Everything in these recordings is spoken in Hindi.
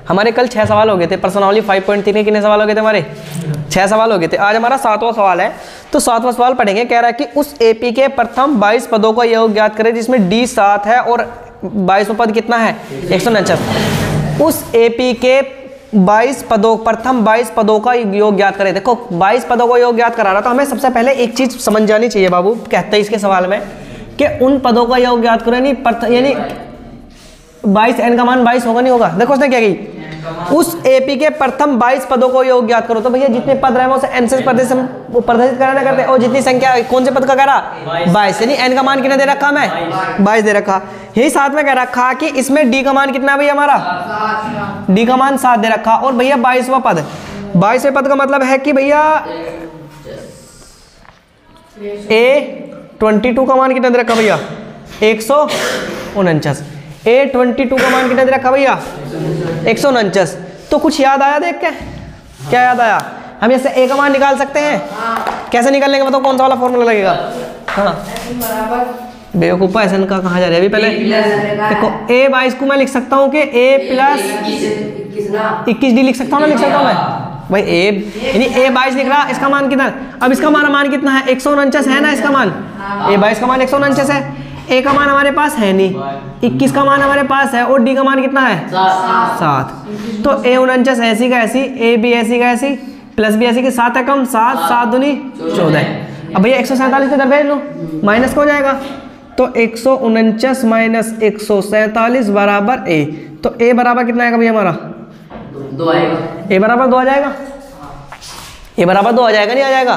हमारे कल 6 सवाल हो गए थे। पर्सनॉलिटी 5.3 के कितने सवाल हो गए थे हमारे? 6 सवाल हो गए थे। आज हमारा 7वां सवाल है। तो 7वां सवाल पढ़ेंगे। कह रहा है कि उस एपी के प्रथम 22 पदों का योग ज्ञात करें जिसमें डी 7 है और 22वां पद कितना है? 149। उस एपी के 22 पदों प्रथम 22 पदों का योग ज्ञात करें। देखो 22 पदों का योग ज्ञात करा रहा, तो हमें सबसे पहले एक चीज समझ जानी चाहिए बाबू। कहते हैं इसके सवाल में कि उन पदों का योग ज्ञात करो, यानी 22 n का मान 22 होगा नहीं होगा। देखो उसने क्या की, उस एपी के प्रथम 22 पदों को योग ज्ञात करो। तो भैया जितने पद रहे हैं उसे n से प्रदर्शित कराना करते हैं, और जितनी संख्या कौन से पद का कह रहा? 22, यानी n का मान कितना दे रखा हमें? 22 दे रखा। यही साथ में कह रखा कि इसमें d का मान कितना है भैया हमारा? d का मान 7 दे रखा। और भैया 22वां पद, 22वें पद का मतलब है कि भैया A22 का मान कितना दे रखा भैया? 149। A22 का मान कितना दे रखा भैया? 149। तो कुछ याद आया देख के? क्या याद आया? हम इससे A का मान निकाल सकते हैं। कैसे निकाल लेंगे बताओ? कौन सा वाला फॉर्मूला लगेगा? हाँ बेवकूफ़, ऐसा का कहाँ जा रहे हैं अभी? पहले देखो A22 को मैं लिख सकता हूँ कि A प्लस 21D लिख सकता हूँ ना? लिख सकता हूँ मैं भाई A, यानी A22 लिख रहा, इसका मान कितना? अब इसका हमारा मान कितना है? 149 है ना इसका मान? A22 का मान 149 है। A का मान हमारे पास है नहीं, 21 का मान हमारे पास है, और D का मान कितना है? 7। तो A49 ऐसी का ऐसी, A भी ऐसी का ऐसी, प्लस भी ऐसी की 7 है कम 7, 7 दूनी 14। अब भैया 147 को इधर भेज लो, माइनस को हो जाएगा। तो 149 माइनस 147 बराबर A। तो A बराबर कितना आएगा भैया हमारा? 2 आएगा। A बराबर 2 आ जाएगा। A बराबर 2 आ जाएगा, नहीं आ जाएगा?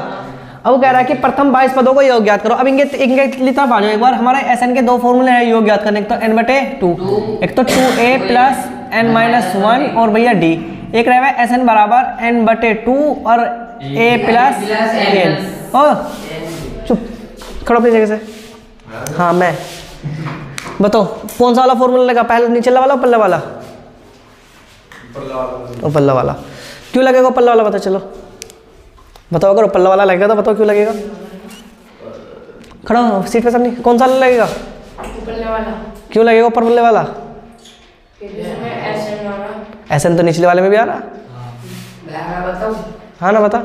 अब वो कह रहा है कि प्रथम 22 पदों को योग ज्ञात करो। अब इनके तरफ आ जाओ एक बार। हमारे Sn के 2 फॉर्मूले हैं योग ज्ञात करने के। तो n/2, एक तो 2a प्लस n-1 और भैया d। एक रहा है Sn बराबर n/2 और a प्लस n। ओ चुप खड़ो अपनी जगह से। हाँ मैं बताओ कौन सा वाला फॉर्मूला लगा? पहले नीचे वाला पल्ला वाला? पल्ला वाला। क्यों लगेगा पल्ला वाला? पता चलो बताओ। अगर पल्ला वाला लगेगा तो बताओ क्यों लगेगा? खड़ा हो सीट पे सब। नहीं कौन सा लगेगा? पल्ले वाला। क्यों लगेगा ऊपर पल्ले वाला? एसएन तो निचले वाले में भी आ रहा। हाँ ना बता।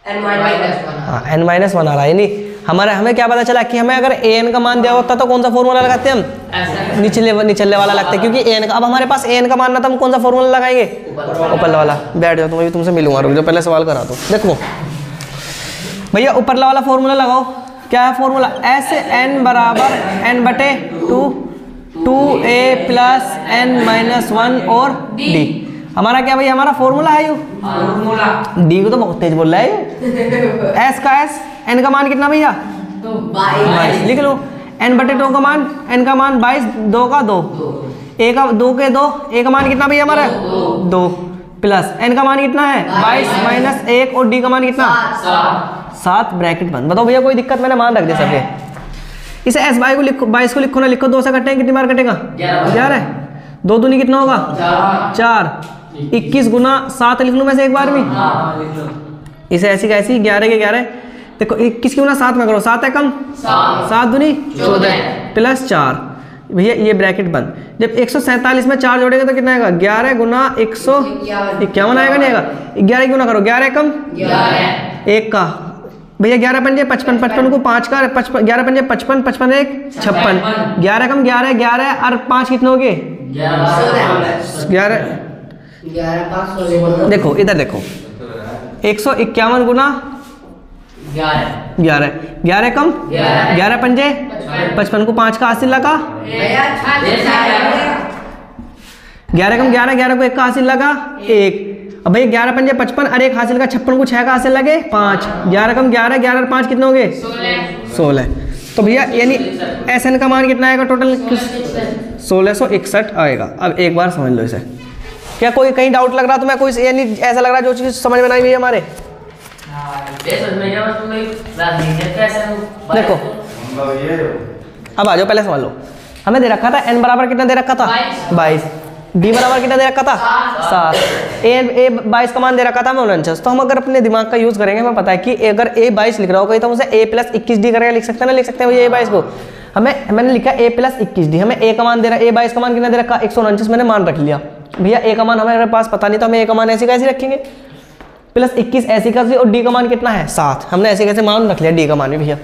हाँ n-1 आ रहा है। नहीं हमें क्या पता चला कि हमें अगर an का मान दिया होता तो कौन सा फॉर्मूला लगाते हम? निचले वाला लगता है, क्योंकि an का, अब हमारे पास an का मान ना, तो हम कौन सा फॉर्मूला लगाएंगे? ऊपर वाला। बैठ जाओ, तुम्हें तुमसे मिलूंगा, रुक जाओ पहले सवाल करा दो। देखो भैया ऊपर वाला फॉर्मूला लगाओ। क्या है फॉर्मूला? Sn बराबर n/2 2a प्लस n-1 और d। हमारा क्या भैया? हमारा फॉर्मूला है यू डी को तो बहुत तेज बोल रहा है। एस का एस, एन का मान कितना भैया? 22 लिख लो। n/2 का मान, n का मान 22, 2 का 2, a का 2 के 2, a का मान कितना भैया हमारा? 2 प्लस n का मान कितना है? 22 माइनस 1 और d का मान कितना? 7 ब्रैकेट बंद। बताओ भैया कोई दिक्कत? मैंने मान रख दिया सबके। इसे एस 22 को लिखो, 22 को लिखो ना, लिखो 2 से कटेंगे कितनी बार कटेगा? 11। 2 दूनी कितना होगा? 4। 21 गुना 7 लिख लूँ मैं से एक बार में? इसे ऐसी का ऐसी 11 के 11। देखो 21 की गुना 7 में करो, 7 है कम 7 दूनी 14 प्लस 4 भैया ये ब्रैकेट बंद। जब 147 में 4 जोड़ेंगे तो कितना आएगा? 11 गुना 151 आएगा, नहीं आएगा? 11 गुना करो, 11 कम 1 का भैया 11 पंजे 55, 55 को 5 का 11 पंजे 55, 55 1 56, 11 कम 11, 11 और 5 कितने हो गए? 11। देखो इधर देखो 151 गुना 11, 11 कम 11 पंजे 55 को 5 का हासिल लगा, 11 कम 11, 11 को 1 का हासिल लगा 1। अब भाई 11 पंजे 55 और 1 हासिल का 56 को 6 का हासिल लगे 5। 11 कम 11, 11 और 5 कितने हो गए? 16। तो भैया यानी Sn का मान कितना आएगा टोटल? 1661 आएगा। अब एक बार समझ लो इसे। क्या कोई कहीं डाउट लग रहा तुम्हें? कोई यानी ऐसा लग रहा जो चीज समझ में नहीं हुई हमारे? देखो अब आ जाओ पहले समझ लो। हमें दे रखा था n बराबर कितना दे रखा था? 22। d बराबर कितना दे रखा था? 7। a 22 का मान दे रखा था 49। तो हम अगर अपने दिमाग का यूज करेंगे, हमें पता है कि अगर a 22 लिख रहा होगा तो हम उसे a प्लस 21d करके लिख सकते हैं ना? लिख सकते हैं भैया a 22 को। मैंने लिखा a प्लस 21d, हमें a का मान दे रहा है, a22 का मान कितना दे रखा 149, मैंने मान रख लिया। भैया a का मान हमारे पास पता नहीं तो हमें a का मान ऐसे कैसे रखेंगे, प्लस 21 ऐसे कैसे, और d का मान कितना है 7, हमने ऐसे कैसे मान रख लिया d का मान भी भैया।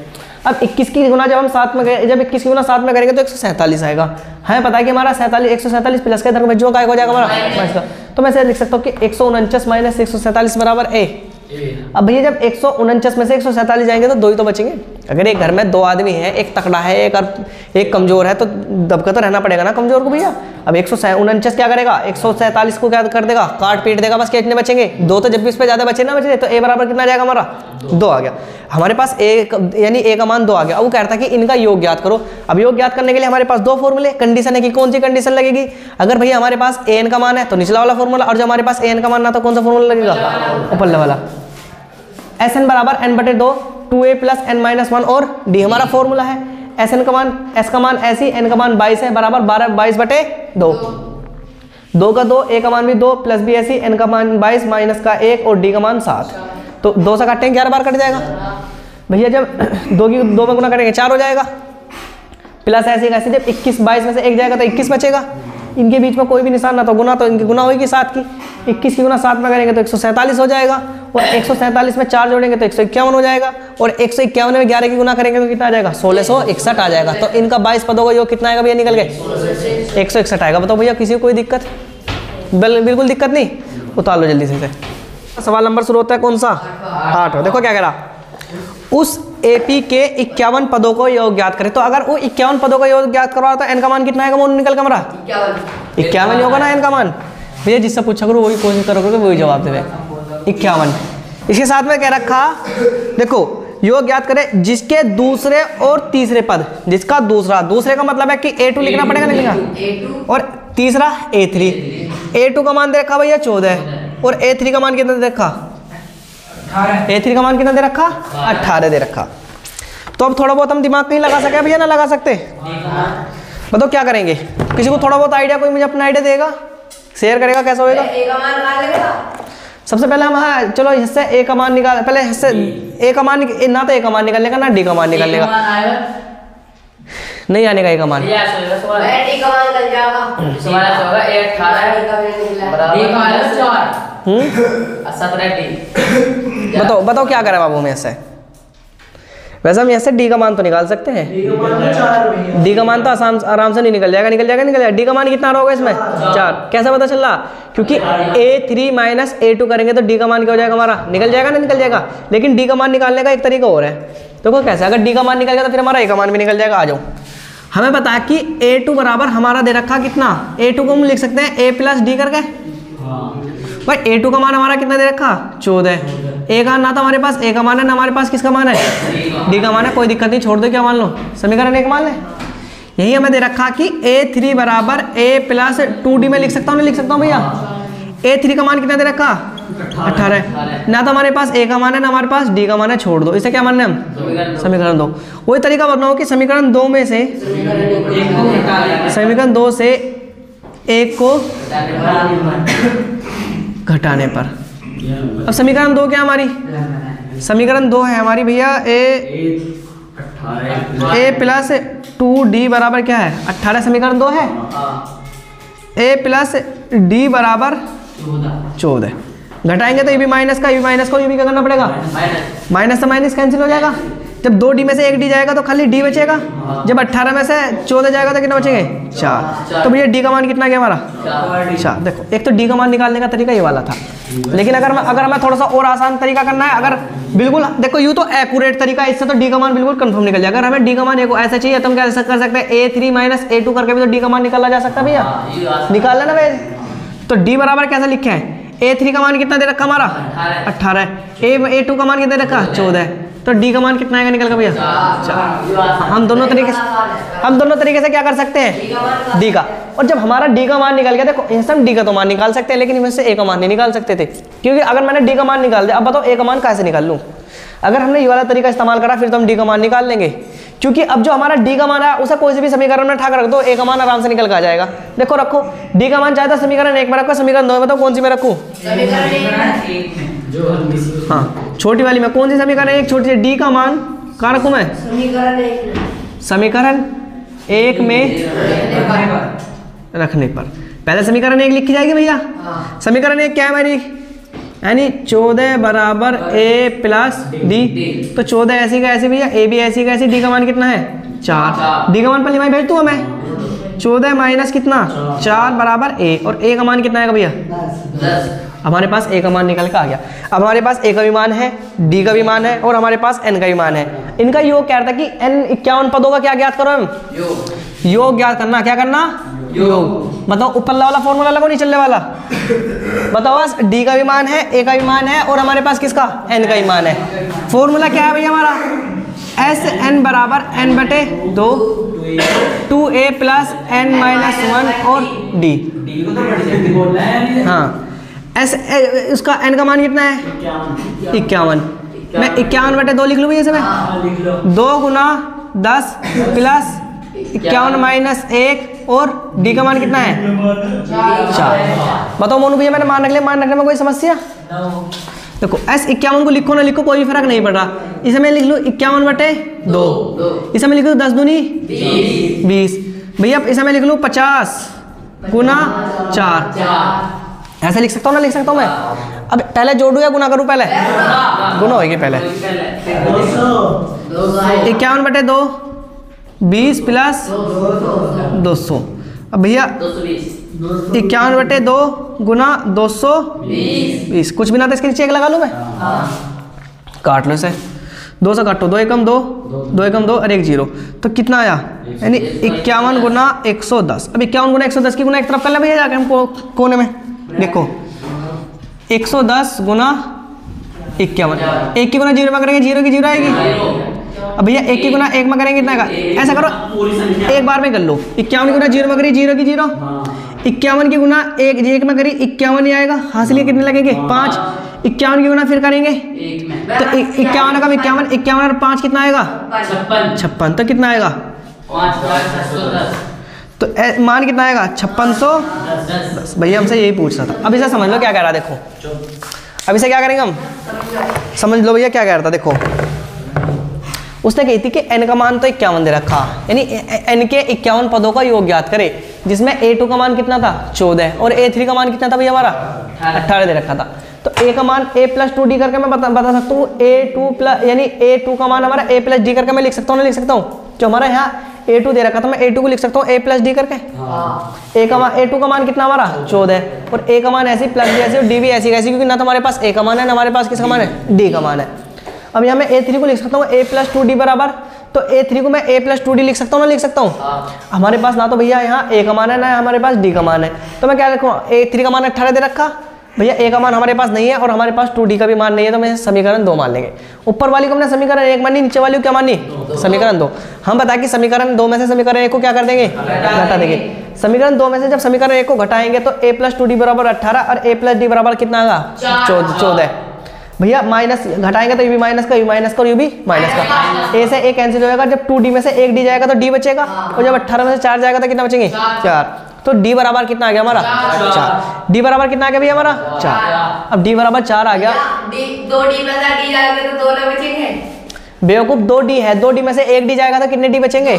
अब 21 की गुना जब हम 7 में जब 21 की गुना 7 में करेंगे तो 147 आएगा। हमें पता है कि हमारा 147 प्लस का इधर में जो का हो जाएगा हमारा माइनस का, तो मैं ऐसे लिख सकता हूँ कि 149 माइनस 147 बराबर a। अब भैया जब 149 में से 147 जाएंगे तो 2 ही तो बचेंगे। अगर एक घर में 2 आदमी है, एक तकड़ा है एक कमजोर है, तो दबका तो रहना पड़ेगा ना कमजोर को भैया। अब 149 क्या करेगा, 147 को क्या कर देगा, काट पीट देगा, बस कितने बचेंगे 2। तो जब भी इस पे ज्यादा बचे ना बचे तो a बराबर कितना आ जाएगा हमारा 2 आ गया हमारे पास, यानी a का मान 2 आ गया। अब वो कहता है कि इनका योग ज्ञात करो। अब योग ज्ञात करने के लिए हमारे पास 2 फॉर्मूले, कंडीशन है कि कौन सी कंडीशन लगेगी, अगर भैया हमारे पास an का मान है तो निचला वाला फॉर्मूला, और जब हमारे पास an का मान ना तो कौन सा फॉर्मूला लगेगा, ऊपर वाला। Sn बराबर n/2 2a प्लस n-1 और d हमारा फॉर्मूला है। Sn का मान s का मान ऐसी, n का मान 22 है, बराबर 22/2, 2 का 2, a का मान भी 2 प्लस b ऐसी, n का मान 22 माइनस का 1 और d का मान 7। तो 2 से काटेंगे 11 बार कट जाएगा भैया। जब 2 में गुना करेंगे 4 हो जाएगा, प्लस ऐसे कैसे, जब 21 22 में से 1 जाएगा तो 21 बचेगा। इनके बीच में कोई भी निशान ना तो गुना, तो इनकी गुना होगी 7 की, 21 की गुना 7 में करेंगे तो 147 हो जाएगा, और 147 में 4 जोड़ेंगे तो 151 हो जाएगा, और 151 में 11 की गुना करेंगे तो कितना आ जाएगा 1661 आ जाएगा। तो इनका 22 पदों का योग कितना आएगा भैया, निकल गए 161 आएगा। बताओ भैया किसी को कोई दिक्कत, बिल्कुल दिक्कत नहीं, उतार लो जल्दी से। सवाल नंबर शुरू होता है कौन सा, 8। देखो क्या कह रहा, उस एपी के 51 पदों को योग ज्ञात करें। तो अगर वो 51 पदों का योग ज्ञात करवा तो एन का मान कितना आएगा, मोन निकल का हमारा 51 होगा ना एन का मान। भैया जिससे पूछा करो वही कोशिश करोगे वही जवाब देवे 51। इसके साथ में कह रखा, देखो योग ज्ञात करें जिसके दूसरे और तीसरे पद, जिसका दूसरे का मतलब है कि a2 लिखना पड़ेगा, नहीं लिखा, और तीसरा a3। a2 का मान दे रखा भैया 14, और a3 का मान कितना दे रखा, a3 का मान कितना दे रखा 18 दे रखा। तो अब थोड़ा बहुत हम दिमाग कहीं लगा सके भैया, ना लगा सकते, बताओ क्या करेंगे, किसी को थोड़ा बहुत आइडिया, कोई मुझे अपना आइडिया देगा, शेयर करेगा, कैसा होएगा। सबसे पहले हम, हाँ चलो इससे a का मान निकाल, पहले इससे a का मान, ना तो a का मान निकालने का ना d का मान निकालने का, नहीं आने का a का मान, बताओ क्या करें बाबू में ऐसे। वैसे हम ऐसे d का मान तो निकाल सकते हैं, d का मान तो आराम से नहीं निकल जाएगा। d का मान कितना होगा इसमें 4, कैसा पता चल रहा, क्योंकि a3 माइनस a2 करेंगे तो d का मान क्या हो जाएगा हमारा, निकल जाएगा ना, निकल जाएगा। लेकिन d का मान निकालने का एक तरीका और है, देखो कैसे, अगर d का मान निकल गया तो फिर हमारा a का मान भी निकल जाएगा। आ जाओ, हमें पता है कि a2 बराबर हमारा दे रखा कितना, a2 को हम लिख सकते हैं a प्लस d करके, भाई a2 का मान हमारा कितना दे रखा 14, a का ना तो हमारे पास a का मान है ना हमारे पास किसका मान है, d का मान है, कोई दिक्कत नहीं, छोड़ दो, क्या मान लो, समीकरण 1 मान ले। यही हमें दे रखा कि a3 बराबर a प्लस 2d में लिख सकता हूँ, नहीं लिख सकता हूँ भैया। a3 का मान कितना दे रखा 18, ना तो हमारे पास a का मान है ना हमारे पास d का मान है, छोड़ दो, इसे क्या मानना है हम, समीकरण 2। वही तरीका बनाओ कि समीकरण 2 में से, समीकरण 2 से एक को घटाने पर, अब समीकरण 2 क्या हमारी, समीकरण 2 है हमारी भैया a प्लस 2d बराबर क्या है 18, समीकरण 2 है, a प्लस d बराबर 14। घटाएंगे तो ये भी माइनस का, ये भी माइनस को, ये भी क्या करना पड़ेगा, माइनस से माइनस कैंसिल हो जाएगा। जब 2d में से 1d जाएगा तो खाली d बचेगा, जब 18 में से 14 जाएगा तो कितना बचेंगे 4। तो भैया d का मान कितना गया हमारा 4। देखो एक तो d का मान निकालने का तरीका ये वाला था, लेकिन अगर हमें थोड़ा सा और आसान तरीका करना है, अगर बिल्कुल देखो यूँ तो एक्यूरेट तरीका, इससे तो d का मान बिल्कुल कंफर्म निकल जाएगा। अगर हमें d का मान ऐसा चाहिए तो हम क्या कर सकते हैं, a3 माइनस a2 करके भी तो d का मान निकाला जा सकता है भैया, निकाल लेना भैया। तो d बराबर कैसे लिखे हैं, a3 का मान कितना दे रखा हमारा 18, a2 का मान कितना दे रखा 14, तो d का मान कितना आएगा निकल का भैया 4। हम दोनों तरीके से क्या कर सकते हैं, d का। और जब हमारा d का मान निकल गया, देखो इनसे हम d का तो मान निकाल सकते हैं, लेकिन इनमें से a का मान नहीं निकाल सकते थे, क्योंकि अगर मैंने d का मान निकाल दिया, अब बताओ a का मान कैसे निकाल लूँ। अगर हमने ये वाला तरीका इस्तेमाल करा फिर तो हम d का मान निकाल लेंगे, क्योंकि अब जो हमारा d का मान है उसे कोई से भी समीकरण में ठाक रख दो, a का मान आराम से निकल के आ जाएगा। देखो रखो, d का मान चाहे तो समीकरण 1 में रखो, समीकरण 2 में, बताओ कौन सी में रखूँ, हाँ छोटी वाली में, कौन सी समीकरण 1 छोटी सी, d का मान कहाँ रखूँ मैं, समीकरण 1 में रखने पर। पहले समीकरण 1 लिखी जाएगी भैया। समीकरण 1 क्या है हमारी, यानी 14 बराबर a प्लस डी। तो 14 ऐसी का ऐसी भैया, a भी ऐसी का ऐसी, डी का मान कितना है 4। डी का मान पहले भेज दूँ हमें, 14 माइनस कितना 4 बराबर a, और a का मान कितना आएगा भैया 10। हमारे पास a का मान निकल के आ गया। अब हमारे पास a का भी मान है, d का भी मान है, और हमारे पास n का भी मान है। इनका योग क्या था कि n 51 पदों का क्या ज्ञात करो हम, योग ज्ञात करना। क्या करना, योग। बताओ ऊपर वाला फॉर्मूला लगो, नीचे वाला बताओ। बस d का भी मान है, a का भी मान है, और हमारे पास किसका n का भी मान है। फॉर्मूला क्या है भैया हमारा, एस एन बराबर n बटे 2, 2a प्लस n माइनस 1 और d। हाँ एस उसका n का मान कितना है 51। मैं 51 बटे 2 लिख लूँ भैया इसमें, 2 गुना 10 प्लस 51 माइनस 1, और d का मान कितना है 4। बताओ मोनू भैया मैंने मान रख लिया, मान रखने में कोई समस्या। देखो एस 51 को लिखो ना लिखो कोई फर्क नहीं पड़ रहा। इसे मैं लिख लूँ 51 बटे 2, इसे मैं लिख लूँ 10 दूनी 20। भैया इसे मैं लिख लूँ 50 गुना 4। ऐसे लिख सकता हूँ ना, लिख सकता हूँ मैं। अब पहले जोड़ू या गुना करूँ, पहले गुना होगी पहले। 51 बटे 2 20 प्लस 200। अब भैया 51 बटे 2 गुना 220, कुछ भी ना था इसके नीचे 1 लगा लूँ मैं। काट लो इसे, 2 से काटो, 2 एकम 2, 2 एकम 2 और 1 0। तो कितना आया, यानी 51 गुना 110। अब 51 गुना 110 की गुना एक तरफ कर ले भैया जाके हमको कोने में। देखो 110 गुना 51, 1 की गुना 0 में करेंगे 0 की 0 आएगी। अब भैया 1 की गुना 1 में करेंगे कितना आएगा, ऐसा करो एक बार में कर लो। 51 की गुना 0 में करी 0 की 0, 51 की गुना 1 में करी 51 ही आएगा। हासिल कितने लगेंगे 5। 51 की गुना फिर करेंगे तो 51 का 51, 51 और 5 कितना आएगा 56। तो कितना आएगा तो मान कितना आएगा 5610। भैया हमसे यही पूछ रहा था। अब इसे समझ लो क्या कह रहा है। देखो अब इसे क्या करेंगे हम, समझ लो भैया क्या कह रहा था। देखो उसने कही थी कि n का मान तो 51 दे रखा, यानी n के 51 पदों का योग ज्ञात करे, जिसमें a2 का मान कितना था 14 और a3 का मान कितना था भैया हमारा 18 दे रखा था। तो a का मान a प्लस 2d करके मैं बता सकता हूँ। a2 प्लस यानी a2 का मान हमारा a प्लस d करके मैं लिख सकता हूँ, नहीं लिख सकता हूँ। जो हमारा यहाँ a2 दे रखा था मैं a2 को लिख सकता हूँ a प्लस d करके। a2 का मान कितना हमारा 14, और a का मान ऐसी प्लस b ऐसी और d भी ऐसी कैसी, क्योंकि ना तो हमारे पास a का मान है ना हमारे पास किसका मान है d का मान है। अब यहाँ मैं a3 को लिख सकता हूँ a प्लस 2d बराबर, तो a3 को मैं a प्लस 2d लिख सकता हूँ ना लिख सकता हूँ। हमारे पास ना तो भैया यहाँ a का मान है ना हमारे पास d का मान है, तो मैं क्या लिखूँ a3 का मान 18 दे रखा भैया, a का मान हमारे पास नहीं है और हमारे पास 2d का भी मान नहीं है, तो मैं समीकरण 2 मान लेंगे। ऊपर वाली को हमने समीकरण 1 मानी, नीचे वाली को क्या मानी समीकरण 2। हम बताएं कि समीकरण 2 में से समीकरण 1 को क्या कर देंगे घटा देंगे। समीकरण 2 में से जब समीकरण 1 को घटाएंगे तो a प्लस 2d बराबर 18 और a प्लस d बराबर कितना आएगा 14। भैया माइनस घटाएंगे तो ये भी माइनस का, ये माइनस का और ये भी माइनस का। a से a कैंसिल हो जाएगा, जब 2d में से 1 d जाएगा तो d बचेगा, और जब 18 में से 4 जाएगा तो कितना बचेंगे 4। तो d बराबर कितना आ गया हमारा 4। d बराबर कितना आ गया भैया हमारा 4। अब d बराबर 4 आ गया, 2d में से d जाएगा तो 2 लोग बचेंगे। बेवकूफ 2d है, 2d में से 1d जाएगा तो कितने d बचेंगे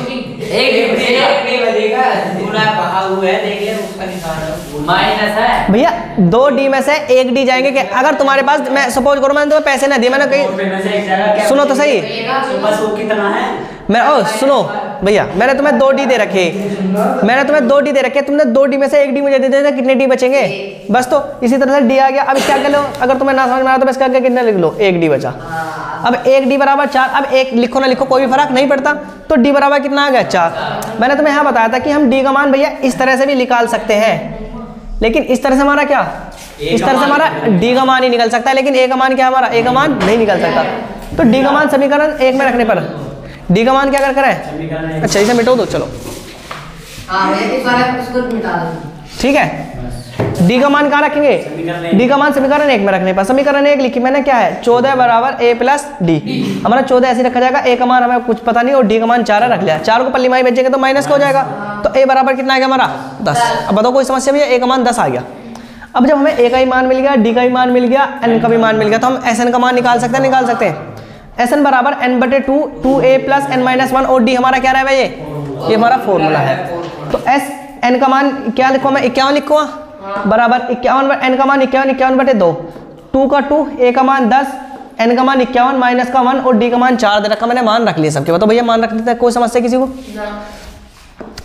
भैया 2d में से 1d जाएंगे। कि अगर तुम्हारे पास मैं सपोज करो मैंने तुम्हें पैसे ना दिए, मैंने कहीं सुनो तो सही, मैं सुनो भैया मैंने तुम्हें 2d दे रखे, मैंने तुम्हें 2d दे रखे, तुमने 2d में से 1d मुझे दे दिया, कितने d बचेंगे बस। तो इसी तरह से d आ गया। अब क्या कर लो, अगर तुम्हें ना समझ में आ रहा तो इसका आगे कितना लिख लो 1d बचा। अब 1d बराबर 4, अब 1 लिखो ना लिखो कोई भी फर्क नहीं पड़ता, तो d बराबर कितना आ गया 4। मैंने तुम्हें यहाँ बताया था कि हम d का मान भैया इस तरह से भी निकाल सकते हैं, लेकिन इस तरह से हमारा क्या, इस तरह से हमारा d का मान ही निकल सकता है, लेकिन a का मान क्या हमारा a का मान नहीं निकल सकता। तो d का मान समीकरण 1 में रखने पर d का मान क्या कर करें, अच्छा इसे मिटो दो चलो, ठीक है। d का मान कहाँ रखेंगे, d का मान समीकरण 1 में रखने पर। समीकरण 1 लिखी मैंने क्या है 14 बराबर a प्लस d। हमारा 14 ऐसे रखा जाएगा, a का मान हमें कुछ पता नहीं और d का मान 4 रख लिया। 4 को पल्ली माई भेजेंगे तो माइनस का हो जाएगा, तो a बराबर कितना आ गया हमारा 10। अब बताओ कोई समस्या भैया, a का मान 10 आ गया। अब जब हमें a का ही मान मिल गया, d का भी मान मिल गया, n का भी मान मिल गया, तो हम sn का मान निकाल सकते हैं, निकाल सकते हैं। sn बराबर n बटे 2, 2a प्लस n माइनस 1 और d हमारा क्या रहा है भाई ये हमारा फॉर्मूला है। तो एस एन का मान क्या लिखूँ मैं, 51 लिखूँ बराबर 51 एन का मान 51, 51 बटे 2, 2 का 2, ए का मान 10, एन का मान 51 माइनस का 1 और डी का मान 4 दे रखा, मैंने मान रख लिया सबके। बताओ भैया मान रख देते हैं, कोई समस्या किसी को?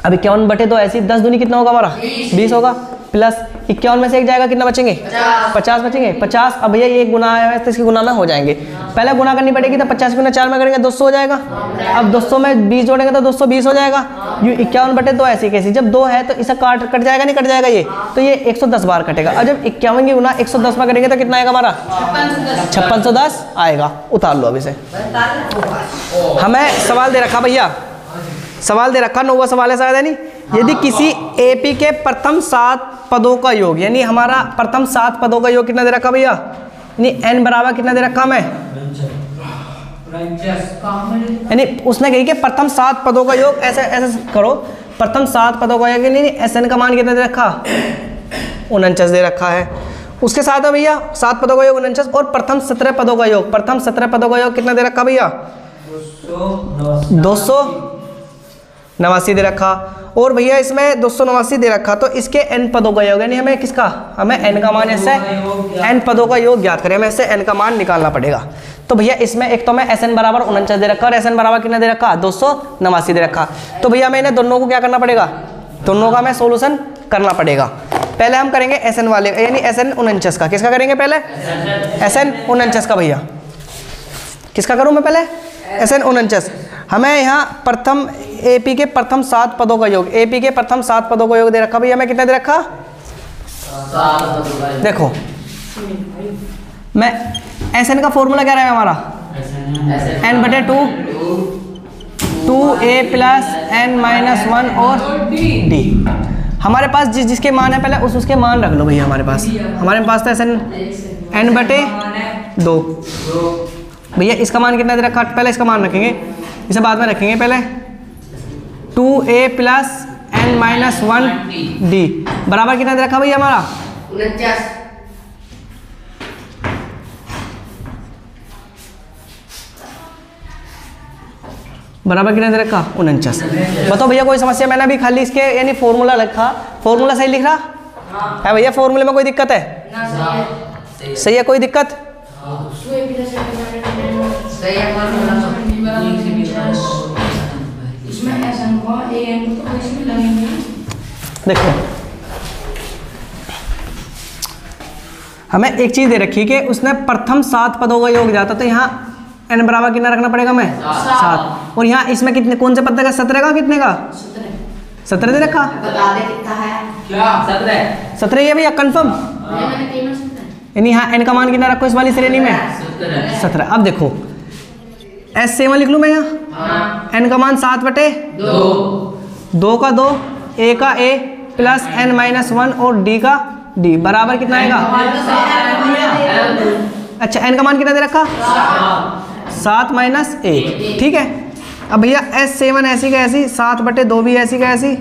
अब 51 बटे 2 ऐसी 10 दूनी कितना होगा हमारा 20 होगा, प्लस 51 में से एक जाएगा कितना बचेंगे 50 बचेंगे 50। अब भैया ये गुना आया है तो इसके गुना में हो जाएंगे, पहले गुना करनी पड़ेगी तो 50 गुना 4 में करेंगे 200 हो जाएगा। अब 200 में 20 जोड़ेंगे तो 220 हो जाएगा। ये 51 बटे 2 ऐसी कैसी, जब 2 है तो इसका कट जाएगा नहीं कट जाएगा ये, तो ये 110 बार कटेगा। और जब 51 की गुना 110 में करेंगे तो कितना आएगा हमारा 5610 आएगा। उतार लो अब इसे। हमें सवाल दे रखा भैया, सवाल दे रखा 9वां सवाल है शायद, है नहीं। यदि किसी एपी के प्रथम 7 पदों का योग, यानी हमारा प्रथम 7 पदों का योग कितना दे रखा भैया, यानी एन बराबर कितना दे रखा हमें, यानी उसने कही कि प्रथम 7 पदों का योग, ऐसे ऐसे करो, प्रथम 7 पदों का योग, यानी एस एन का मान कितना दे रखा 49 दे रखा है। उसके साथ है भैया 7 पदों का योग 49 और प्रथम 17 पदों का योग, प्रथम 17 पदों का योग कितना दे रखा भैया 289 दे रखा। और भैया इसमें 289 दे रखा, तो इसके n पदों का योग, यानी हमें किसका, हमें n का मान ऐसे n पदों का योग ज्ञात करें, हमें इससे n का मान निकालना पड़ेगा। तो भैया इसमें एक तो हमें Sn बराबर 49 दे रखा और Sn बराबर कितना दे रखा 289 दे रखा। तो भैया हमें इन्हें दोनों को क्या करना पड़ेगा, दोनों का हमें सोल्यूशन करना पड़ेगा। पहले हम करेंगे Sn वाले, यानी Sn 49 का, किसका करेंगे पहले Sn 49 का। भैया किसका करूँ मैं पहले Sn 49। हमें यहाँ प्रथम एपी के प्रथम 7 पदों का योग, एपी के प्रथम 7 पदों का योग दे रखा भैया, हमें कितना दे रखा, देखो मैं Sn का फॉर्मूला क्या रहा है हमारा n बटे 2 2a प्लस n माइनस 1 और d। हमारे पास जिसके मान है पहले उसके मान रख लो भैया। हमारे पास था Sn n बटे 2 भैया, इसका मान कितना दे रखा, पहले इसका मान रखेंगे, इसे बाद में रखेंगे। पहले 2a plus n minus 1 d बराबर कितना दे रखा भैया हमारा 49। बराबर कितना दे रखा 49। बताओ भैया कोई समस्या, मैंने अभी खाली इसके यानी फॉर्मूला लिखा, फॉर्मूला सही लिख रहा है भैया, फॉर्मूले में कोई दिक्कत है, सही है कोई दिक्कत, देखो हमें एक चीज दे रखी कि उसने प्रथम 7 पदों का योग जाता, तो यहाँ n बराबर कितना रखना पड़ेगा हमें 7, और यहाँ इसमें कितने कौन से पद का 17 का कितने का 17 दे रखा, बता दे कितना है क्या 17 है भैया कंफर्म, यानी यहाँ n का मान कितना रखो इस वाली श्रेणी में 17। अब देखो S7 लिख लूँ मैं यहाँ, n का मान 7 बटे 2 का 2, a का a प्लस n माइनस 1 और d का d बराबर कितना आएगा, अच्छा n का मान कितना दे रखा 7 माइनस 1, ठीक है। अब भैया S7 ऐसी का ऐसी, 7 बटे 2 भी ऐसी का ऐसी,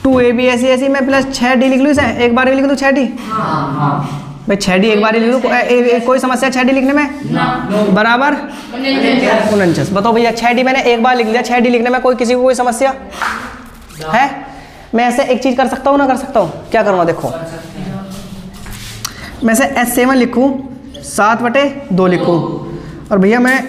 2a भी ऐसी ऐसी, मैं प्लस 6d लिख लूँ इसे, एक बार में लिख दूँ 6d भाई, 6d एक बार ही लिख लूँ, कोई समस्या 6d लिखने में बराबर 49। बताओ भैया 6d मैंने एक बार लिख लिया, 6d लिखने में कोई किसी को कोई समस्या है? मैं ऐसे एक चीज़ कर सकता हूँ ना कर सकता हूँ, क्या करूँगा देखो, मैं से S7 लिखूँ 7 बटे 2 लिखूँ, और भैया मैं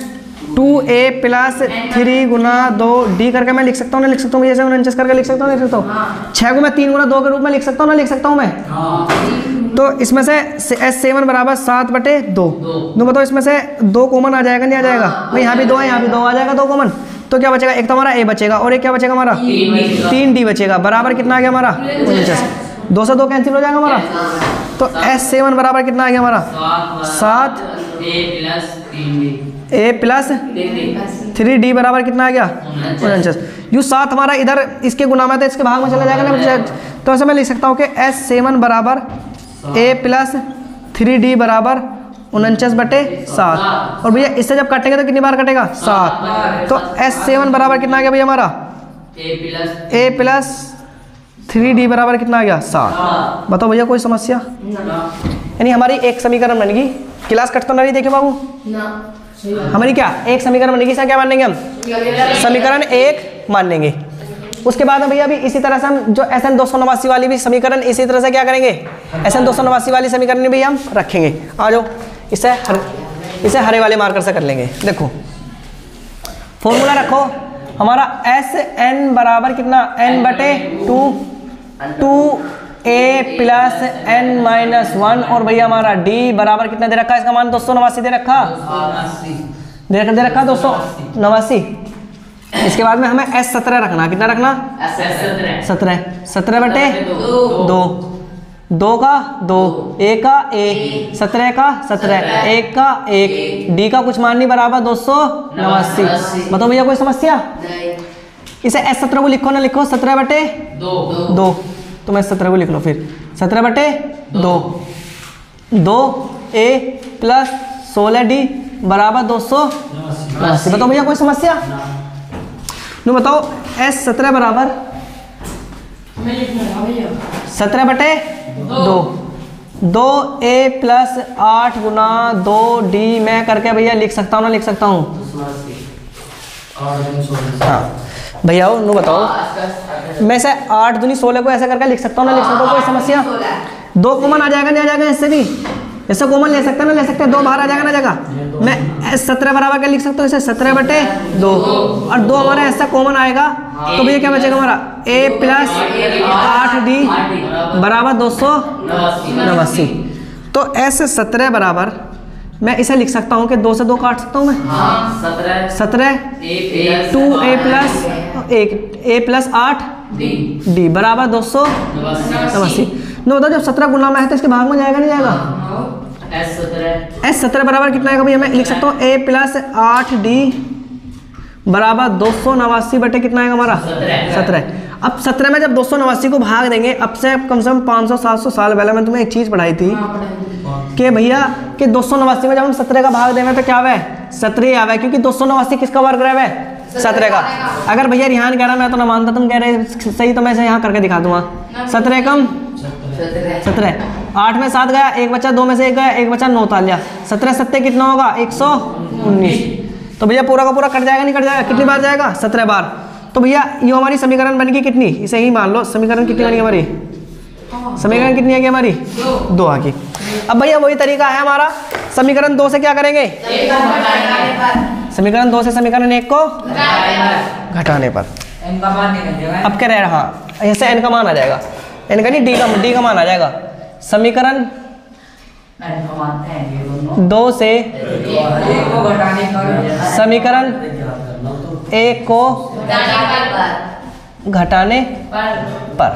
2a प्लस 3 गुना 2d करके मैं लिख सकता हूँ ना लिख सकता हूँ भैया, 49 करके लिख सकता हूँ लिख सकता हूँ, 6 को मैं 3 गुना 2 के रूप में लिख सकता हूँ ना लिख सकता हूँ मैं। तो इसमें से S7 बराबर 7 बटे 2, बताओ इसमें से 2 कॉमन आ जाएगा नहीं आ जाएगा भाई, यहाँ भी 2 है यहाँ भी 2 आ जाएगा 2 कॉमन, तो क्या बचेगा, एक तो हमारा a बचेगा और एक क्या बचेगा हमारा 3d बचेगा, बराबर कितना आ गया हमारा 49, 2 से 2 कैंसिल हो जाएगा हमारा। तो S7 बराबर कितना आ गया हमारा 7 a प्लस 3d बराबर कितना आ गया 49। यू 7 हमारा इधर इसके गुना में था, इसके भाग में चला जाएगा ना, तो ऐसे मैं लिख सकता हूँ कि S7 बराबर a प्लस 3d बराबर 49 बटे 7, और भैया इससे जब काटेंगे तो कितनी बार कटेगा 7, तो S7 बराबर कितना आ गया भैया हमारा a प्लस 3d बराबर कितना आ गया 7। बताओ भैया कोई समस्या, यानी हमारी एक समीकरण बन गई, क्लास कट तो नहीं देखे बाबू, हमारी क्या एक समीकरण बनेगी, क्या मान लेंगे हम समीकरण 1 मान लेंगे, उसके बाद में भैया अभी इसी तरह से हम जो SN 289 वाली भी समीकरण इसी तरह से क्या करेंगे, SN 289 वाली समीकरण भी हम रखेंगे। आ जाओ, इसे हरे वाले मार्कर से कर लेंगे। देखो फॉर्मूला रखो हमारा SN बराबर कितना, n बटे 2a प्लस n-1 और भैया हमारा d बराबर कितना दे रखा है, इसका मान 289 दे रखा, दे रखा 289। इसके बाद में हमें S17 रखना, कितना रखना, 17 बटे 2 का 2, a का 1, 17 का 17, 1 का 1, d का कुछ मान नहीं बराबर 289। बताओ भैया कोई समस्या? इसे S17 को लिखो ना, लिखो 17 बटे 2, तो मैं 17 को लिख लो फिर 17 बटे 2a प्लस 16d बराबर 289। बताओ भैया कोई समस्या? नो बताओ S17 बराबर 17 बटे 2a प्लस 8 गुना 2d मैं करके भैया लिख सकता हूँ ना, लिख सकता हूँ? हाँ भैया नो बताओ, मैं से 8 दूनी 16 को ऐसे करके लिख सकता हूँ ना, लिख सकता हूँ? कोई समस्या? 2 कॉमन आ जाएगा नहीं आ जाएगा, इससे भी ऐसे कॉमन ले सकते हैं ना, ले सकते हैं, 2 बाहर आ जाएगा ना जाएगा। मैं S17 बराबर क्या लिख सकता हूँ, इसे 17 बटे 2 और 2 हमारा ऐसा कॉमन आएगा, तो भैया क्या बचेगा हमारा a प्लस 8d बराबर 289। तो S17 बराबर मैं इसे लिख सकता हूँ कि 2 से 2 काट सकता हूँ मैं, 17 2a plus 1 a plus 8d बराबर 289। नो बताओ जब 17 गुना में है तो इसके भाग में जाएगा नहीं जाएगा? S17 बराबर कितना आएगा भैया, मैं लिख सकता हूँ a प्लस 8d बराबर 289 बटे कितना आएगा हमारा 17। अब 17 में जब 289 को भाग देंगे, अब से कम 500-700 साल पहले मैं तुम्हें एक चीज़ पढ़ाई थी कि भैया कि 289 में जब हम 17 का भाग देंगे तो क्या आवे, 17 आवे, क्योंकि 289 किसका वर्ग है, 17 का। अगर भैया रिहान कह रहा मैं तो ना मानता, तुम कह रहे सही, तो मैं इसे यहाँ करके दिखा दूंगा। 17 कम 17, 8 में 7 गया, 1 बचा, 2 में से 1 गया, 1 बचा, 9 उतार लिया, 17 7 कितना होगा 119। तो भैया पूरा का पूरा कट जाएगा नहीं कट जाएगा, कितनी बार जाएगा 17 बार। तो भैया ये हमारी समीकरण बन गई कितनी, इसे ही मान लो समीकरण कितनी बनी हमारी, समीकरण कितनी है हमारी 2 आ गई। अब भैया वही तरीका है हमारा, समीकरण 2 से क्या करेंगे, समीकरण 2 से समीकरण 1 को घटाने पर अब क्या रह रहा, ऐसे n का मान आ जाएगा, n का नहीं d का मान आ जाएगा। समीकरण 2 से समीकरण 1 को घटाने पर,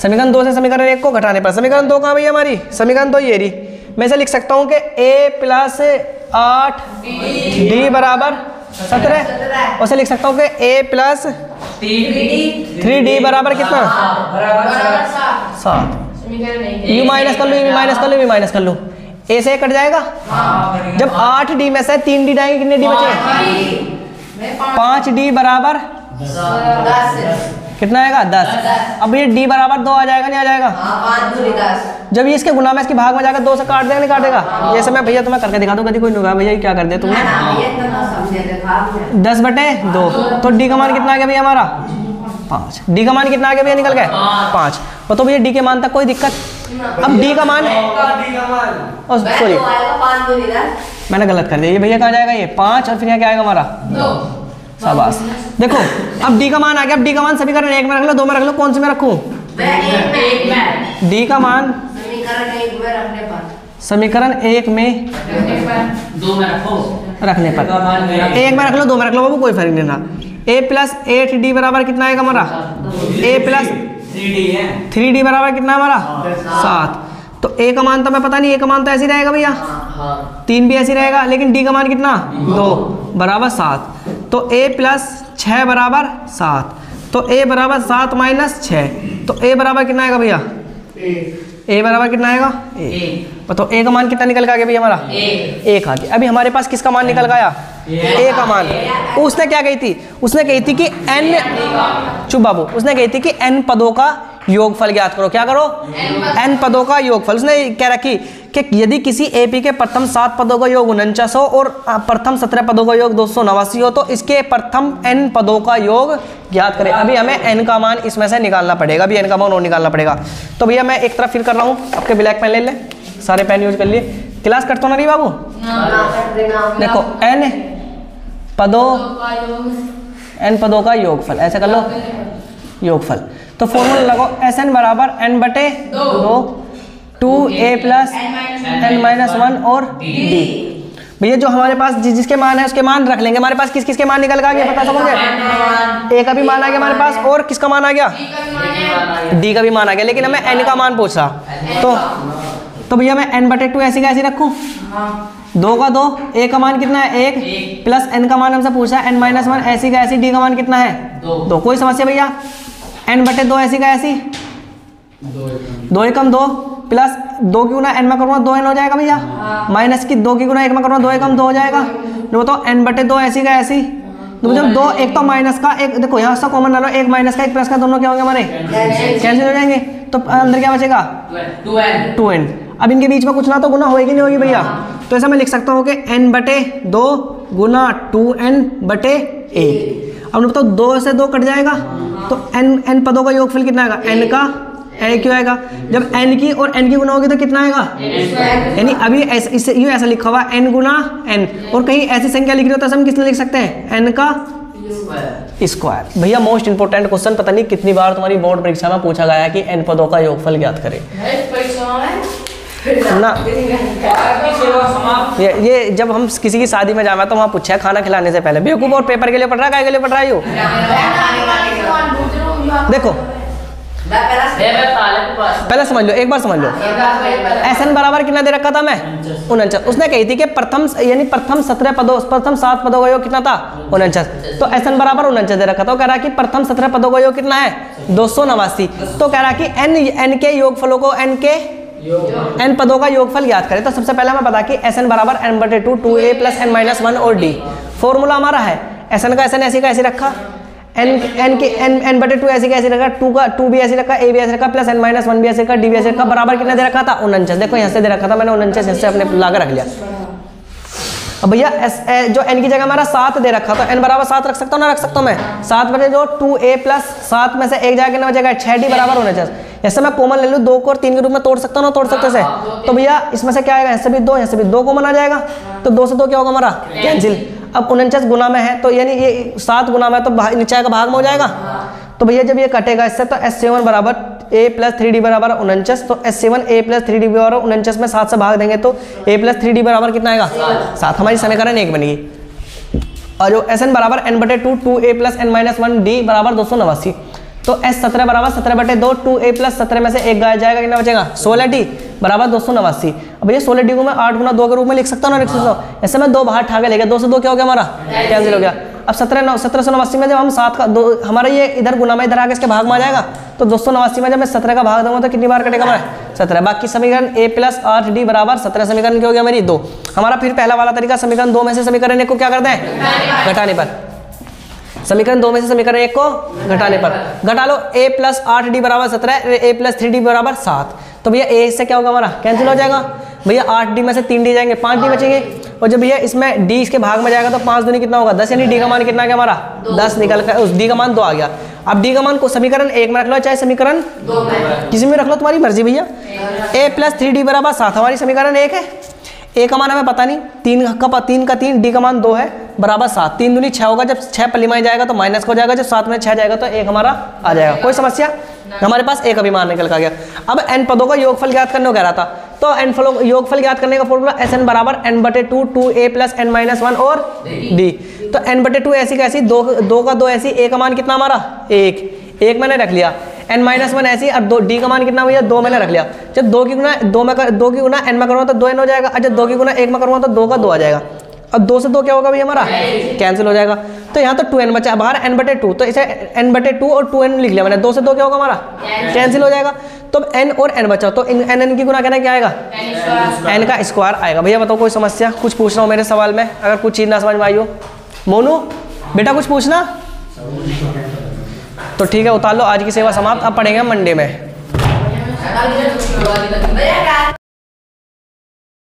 समीकरण 2 से समीकरण 1 को घटाने पर, समीकरण 2 कहाँ भैया हमारी, समीकरण 2 ये रही। मैं इसे लिख सकता हूँ कि a प्लस 8d बराबर 17, उसे लिख सकता हूँ कि a प्लस 3d बराबर कितना 7। यू माइनस कर लो, ये माइनस कर लो, ये माइनस कर लो, a से कट जाएगा। जब 8d में से 3d जाएंगे कितने d बचे, 5d बराबर 10 कितना आएगा 10। अब ये d बराबर 2 आ जाएगा नहीं आ जाएगा, 5 जब ये इसके गुना में इसके भाग में जाकर 2 से काट देगा नहीं काटेगा। ये मैं भैया तुम्हें करके दिखा दूँ, कभी कोई नहीं होगा भैया क्या कर दिया तुमने, 10 बटे 2। तो d का मान कितना आ गया भैया हमारा 5, d का मान कितना आ गया भैया निकल गए 5। तो भैया d के मान तक कोई दिक्कत। अब d का मान सॉरी मैंने गलत कर दिया, ये भैया कहाँ जाएगा, ये 5 और फिर यहाँ क्या आएगा हमारा 2। शाबाश। देखो अब d का मान आ गया, अब d का मान समीकरण 1 में रख लो, 2 में रख लो, कौन से में रखूं, d का मान समीकरण 1 में 2 में रखो, रखने पर, 1 में रख लो 2 में रख लो बाबू कोई फर्क नहीं ना। a प्लस 8d बराबर कितना आएगा हमारा, a प्लस 3d बराबर कितना हमारा 7। तो a का मान तो मैं पता नहीं, a का मान तो ऐसे ही रहेगा भैया, 3 भी ऐसे ही रहेगा, लेकिन d का मान कितना 2 बराबर 7। तो a प्लस 6 बराबर 7, तो a बराबर 7 माइनस 6, तो a बराबर कितना आएगा भैया, a बराबर कितना आएगा a। तो a का मान कितना निकल के आ गया भैया हमारा 1 आ गया। अभी हमारे पास किसका मान निकल गया, ए का मान। उसने क्या कही थी, उसने कही थी कि n, चुप बाबू, उसने कही थी कि n पदों का योगफल ज्ञात करो। क्या करो, n पदों का योगफल। उसने क्या रखी कि यदि किसी एपी के प्रथम 7 पदों का योग 49 हो और प्रथम 17 पदों का योग 289 हो तो इसके प्रथम n पदों का योग ज्ञात करें। अभी हमें n का मान इसमें से निकालना पड़ेगा, अभी n का मान और निकालना पड़ेगा। तो भैया मैं एक तरफ फिर कर रहा हूँ, आपके ब्लैक पेन ले ले, सारे पेन यूज कर लिए। क्लास कट तो ना रही बाबू? देखो n पदों का योगफल, ऐसे कर लो योगफल। तो फॉर्मूला लगाओ Sn बराबर n बटे 2 2a प्लस n-1 और d। भैया जो हमारे पास जिसके मान है उसके मान रख लेंगे। हमारे पास किस किस के मान निकल के आ गया पता समझे? a का भी मान आ गया हमारे पास, और किसका मान आ गया? d का भी मान आ गया, लेकिन हमें n का मान पूछा। तो भैया मैं n बटे 2 ऐसी का ऐसी रखूँ, 2 का 2, a का मान कितना है 1 प्लस n का मान हमसे पूछा है n-1, ऐसी का ऐसी, d का मान कितना है 2। कोई समस्या भैया? n बटे 2 ऐसी का ऐसी, 2 एकम 2 प्लस 2 की गुना n में करूँगा 2n हो जाएगा भैया, माइनस की 2 की गुना 1 में करूँगा 2 एकम 2 हो जाएगा। तो n बटे 2 ऐसी का ऐसी, तो जब 2 एक तो माइनस का एक, देखो यहाँ से कॉमन डालो, एक माइनस का एक प्लस का, दोनों क्या होंगे हमारे कैंसिल हो जाएंगे। तो अंदर क्या बचेगा 2n। अब इनके बीच में कुछ ना तो गुना होगी नहीं होगी भैया, तो ऐसा मैं लिख सकता हूँ कि n बटे 2 गुना 2n बटे 1। अब बताओ 2 से 2 कट जाएगा तो n पदों का योगफल कितना आएगा, n का क्यों आएगा, जब n की और n की गुना होगी तो कितना आएगा, यानी अभी इससे ये ऐसा लिखा हुआ n गुना n, और कहीं ऐसी संख्या लिख रही हो तो हम किस लिख सकते हैं n का स्क्वायर। भैया मोस्ट इंपोर्टेंट क्वेश्चन, पता नहीं कितनी बार तुम्हारी बोर्ड परीक्षा में पूछा गया है कि n पदों का योगफल ज्ञात करें ना। ये जब हम किसी की शादी में जावा तो वहाँ पूछा है खाना खिलाने से पहले, बेवकूफ और पेपर के लिए पढ़ रहा है, काय के लिए पढ़ रहा है यू? देखो पहले समझ लो, एक बार समझ लो। Sn बराबर कितना दे रखा था मैं 49। उसने कही थी कि प्रथम यानी प्रथम 7 पदों का योग कितना था 49, तो Sn बराबर 49 दे रखा था। कह रहा कि प्रथम 17 पदों का योग कितना है 289। तो कह रहा कि n के योगफलों को n पदों का योगफल ज्ञात करें। तो सबसे पहले हमें पता कि Sn बराबर n बटे 2 2a प्लस n-1 और d। फॉर्मूला हमारा है Sn का Sn ऐसी का ऐसी रखा, n बटे 2 ऐसी का ऐसी रखा, 2 भी ऐसी रखा, a भी ऐसी रखा, प्लस n-1 भी ऐसी रखा, d भी ऐसी रखा, बराबर कितना दे रखा था 49। देखो यहाँ से दे रखा था मैंने 49, इससे अपने लाकर रख लिया। अब भैया जो n की जगह हमारा 7 दे रखा तो n बराबर 7 रख सकता हूँ ना, रख सकता हूँ मैं 7 बटे 2 2a प्लस 7 में से एक जगह कितना बचेगा 6d बराबर 49। ऐसे मैं कॉमन ले लूँ 2 को और 3 के रूप में तोड़ सकता हूँ ना, तोड़ सकते से। तो भैया इसमें से क्या आएगा, यहाँ से भी 2 यहाँ से भी 2 कॉमन आ जाएगा, तो 2 से 2 क्या होगा हमारा कैंसिल। अब 49 गुना में है तो यानी ये 7 गुना में तो नीचे का भाग में हो जाएगा। तो भैया जब ये कटेगा इससे तो S7 बराबर a प्लस 3d बराबर 49, तो S7 a प्लस 3d बराबर 49 में 7 से भाग देंगे तो a प्लस 3d बराबर कितना आएगा 7। हमारी समीकरण 1 बनेगी। और जो Sn बराबर n बटे 2 2a प्लस n-1 d बराबर 289, तो S17 बराबर 17 बटे 2 2a प्लस 17 में से एक गाया जाएगा, कितना बचेगा 16d बराबर 289। अब ये 16d को मैं 8 गुना 2 के रूप में लिख सकता हूँ ना, लिख सकता हूँ। ऐसे में 2 बाहर ठाके लेगा, 2 से 2 क्या हो गया हमारा कैंसिल हो गया। अब 1789 में जब हम 7 का 2 हमारा ये इधर गुना में इधर आके इसके भाग में आ जाएगा, तो 289 में जब मैं 17 का भाग दूंगा तो कितनी बार कटेगा हमारा 17। बाकी समीकरण a प्लस 8d बराबर 17 समीकरण क्या हो गया मेरी 2। हमारा फिर पहला वाला तरीका समीकरण 2 में से समीकरण 1 को क्या करते हैं घटाने पर, समीकरण 2 में से समीकरण 1 को घटाने पर घटा लो। a प्लस 8d बराबर 17, a प्लस 3d बराबर 7, तो भैया a से क्या होगा हमारा कैंसिल हो जाएगा। भैया 8d में से 3d जाएंगे 5d बचेंगे, और जब भैया इसमें d इसके भाग में जाएगा तो 5 दूनी कितना होगा 10, यानी d का मान कितना आ गया हमारा 10 निकल कर, उस d का मान 2 आ गया। अब d का मान को समीकरण 1 में रख लो चाहे समीकरण 2 में, किसी में रख लो तुम्हारी मर्जी भैया। a प्लस 3d बराबर 7 हमारी समीकरण 1 है, a का मान हमें पता नहीं, 3 का 3 d का मान 2 है बराबर 7, 3 दूनी 6 होगा, जब 6 पलिमाई जाएगा तो माइनस हो जाएगा, जब 7 में 6 जाएगा तो 1 हमारा आ जाएगा। कोई समस्या, हमारे पास a का भी मान निकल का गया। अब n पदों का योगफल ज्ञात करने को कह रहा था, तो n योगफल ज्ञात करने का फॉर्मूला Sn बराबर n बटे 2 2a प्लस n-1 और d। तो n बटे 2 ऐसी कैसी 2 का 2 ऐसी, a का मान कितना हमारा 1 मैंने रख लिया, n-1 ऐसी, और d का मान कितना भैया 2 मैंने रख लिया। जब 2 की गुना n में करूँगा तो 2n हो जाएगा, और जब 2 की गुना 1 में करूँगा तो 2 का 2 आ जाएगा। अब 2 से 2 क्या होगा भाई हमारा, कैंसिल हो जाएगा। तो यहाँ तो 2n बचा, बाहर n/2, तो इसे n/2 और 2n लिख लिया मैंने। 2 से 2 क्या होगा हमारा, कैंसिल हो जाएगा। तो अब n और n बचा, तो इन n की गुना करना क्या आएगा, n का स्क्वायर आएगा। भैया बताओ कोई समस्या, कुछ पूछ रहा हूँ मेरे सवाल में, अगर कुछ चीज़ ना समझ में आई हो। मोनू बेटा कुछ पूछना, तो ठीक है उतार लो। आज की सेवा समाप्त, अब पढ़ेंगे मंडे में।